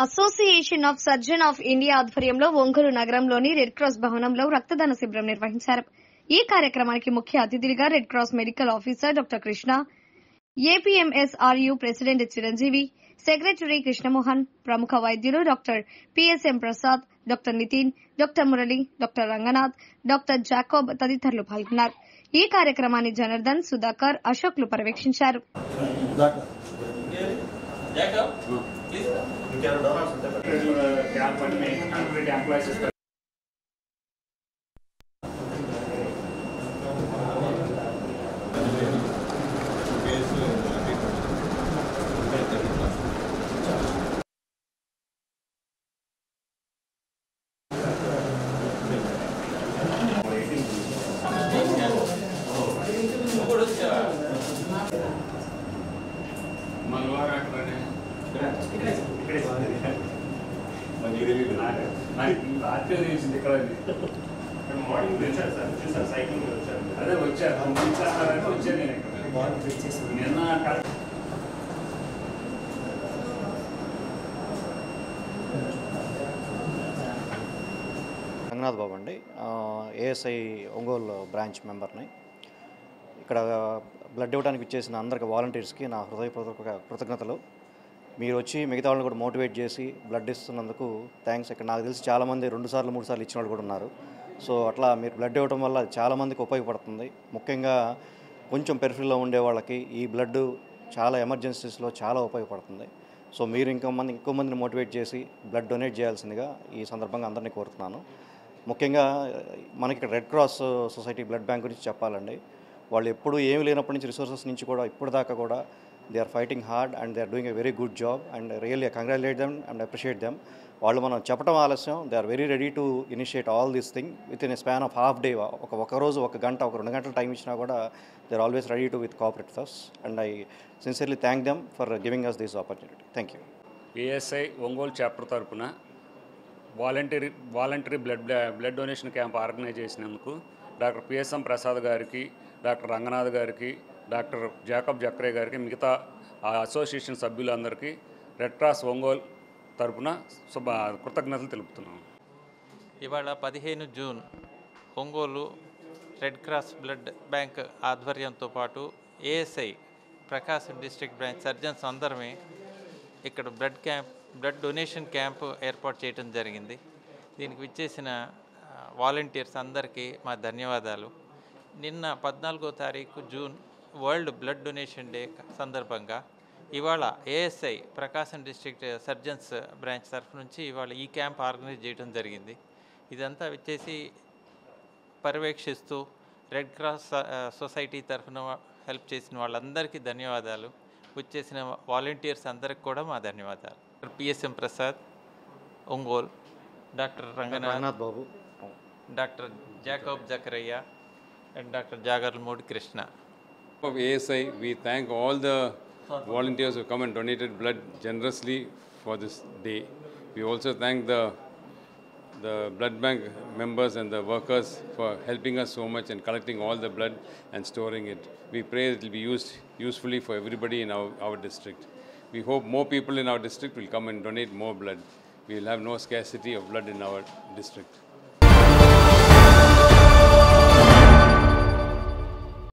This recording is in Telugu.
Association of surgeon of India ఆధ్వర్యంలో ఒంగోలు నగరంలోని రెడ్ క్రాస్ భవనంలో రక్తదాన శిబిరం నిర్వహించారు. ఈ కార్యక్రమానికి ముఖ్య అతిథులుగా red cross medical officer doctor Krishna, APMSRU president Chiranjeevi, secretary Krishnamohan, ప్రముఖ వైద్యులు doctor PSM Prasad, doctor Nitin, doctor Murali, doctor Ranganath, doctor Jacob తదితరులు పాల్గొన్నారు. ఈ కార్యక్రమాన్ని జనార్దన్, సుధాకర్, అశోక్లు పర్యవేక్షించారు. మార్నింగ్ వచ్చారు సార్, చూసారు సైక్లింగ్ వచ్చారు. అదే వచ్చారు వచ్చాను నేను నిన్న రంగనాథ్ బాబు అండి, ఏఎస్ఐ ఒంగోలు బ్రాంచ్ మెంబర్ని. ఇక్కడ బ్లడ్ ఇవ్వడానికి ఇచ్చేసిన అందరికి వాలంటీర్స్కి నా హృదయపూర్వక కృతజ్ఞతలు. మీరు వచ్చి మిగతా వాళ్ళని కూడా మోటివేట్ చేసి బ్లడ్ ఇస్తున్నందుకు థ్యాంక్స్. ఇక్కడ నాకు తెలిసి చాలామంది 2 సార్లు 3 సార్లు ఇచ్చిన వాళ్ళు కూడా ఉన్నారు. సో అట్లా మీరు బ్లడ్ ఇవ్వడం వల్ల చాలామందికి ఉపయోగపడుతుంది. ముఖ్యంగా కొంచెం పెరిఫరీలో ఉండే వాళ్ళకి ఈ బ్లడ్ చాలా ఎమర్జెన్సీస్లో చాలా ఉపయోగపడుతుంది. సో మీరు ఇంకో మందిని మోటివేట్ చేసి బ్లడ్ డొనేట్ చేయాల్సిందిగా ఈ సందర్భంగా అందరినీ కోరుతున్నాను. ముఖ్యంగా మనకి ఇక్కడ red cross society blood bank గురించి చెప్పాలండి. వాళ్ళు ఎప్పుడు ఏమి లేనప్పటి నుంచి రిసోర్సెస్ నుంచి కూడా ఇప్పుడు దాకా కూడా they are fighting hard and they are doing a very good job and really congratulate them and appreciate them. వాళ్ళు మనం చెప్పడం ఆలస్యం, they are very ready to initiate all this thing within a span of half day. ఒక రోజు 1 గంట 2 గంటల టైం ఇచ్చినా కూడా they are always ready to with cooperate us and I sincerely thank them for giving us this opportunity. Thank you. ASI Ongole chapter తరఫున voluntary blood donation camp organise చేసినందుకు డాక్టర్ పిఎస్ఎం ప్రసాద్ గారికి, డాక్టర్ రంగనాథ్ గారికి, డాక్టర్ జాకబ్ జక్రే గారికి, మిగతా అసోసియేషన్ సభ్యులందరికీ రెడ్ క్రాస్ ఒంగోలు తరఫున కృతజ్ఞతలు తెలుపుతున్నాను. ఇవాళ 15 June Ongole red cross blood bank ఆధ్వర్యంతో పాటు ASI Prakasam district branch surgeons అందరమే ఇక్కడ బ్లడ్ డొనేషన్ క్యాంపు ఏర్పాటు చేయడం జరిగింది. దీనికి విచ్చేసిన వాలంటీర్స్ అందరికీ మా ధన్యవాదాలు. నిన్న 14వ తారీఖు June world blood donation day సందర్భంగా ఇవాళ ASI Prakasam district surgeons branch తరఫు నుంచి ఇవాళ ఈ క్యాంప్ ఆర్గనైజ్ చేయడం జరిగింది. ఇదంతా వచ్చేసి పర్యవేక్షిస్తూ రెడ్ క్రాస్ సొసైటీ తరఫున హెల్ప్ చేసిన వాళ్ళందరికీ ధన్యవాదాలు. వచ్చేసిన వాలంటీర్స్ అందరికి కూడా మా ధన్యవాదాలు. PSM Prasad Ongole, doctor Ranganath Babu, doctor Jacob Jakarayya and Dr. Jagarlmudi Krishna. Of ASI, we thank all the volunteers who come and donated blood generously for this day. We also thank the blood bank members and the workers for helping us so much and collecting all the blood and storing it. We pray it will be used usefully for everybody in our district. We hope more people in our district will come and donate more blood. We will have no scarcity of blood in our district.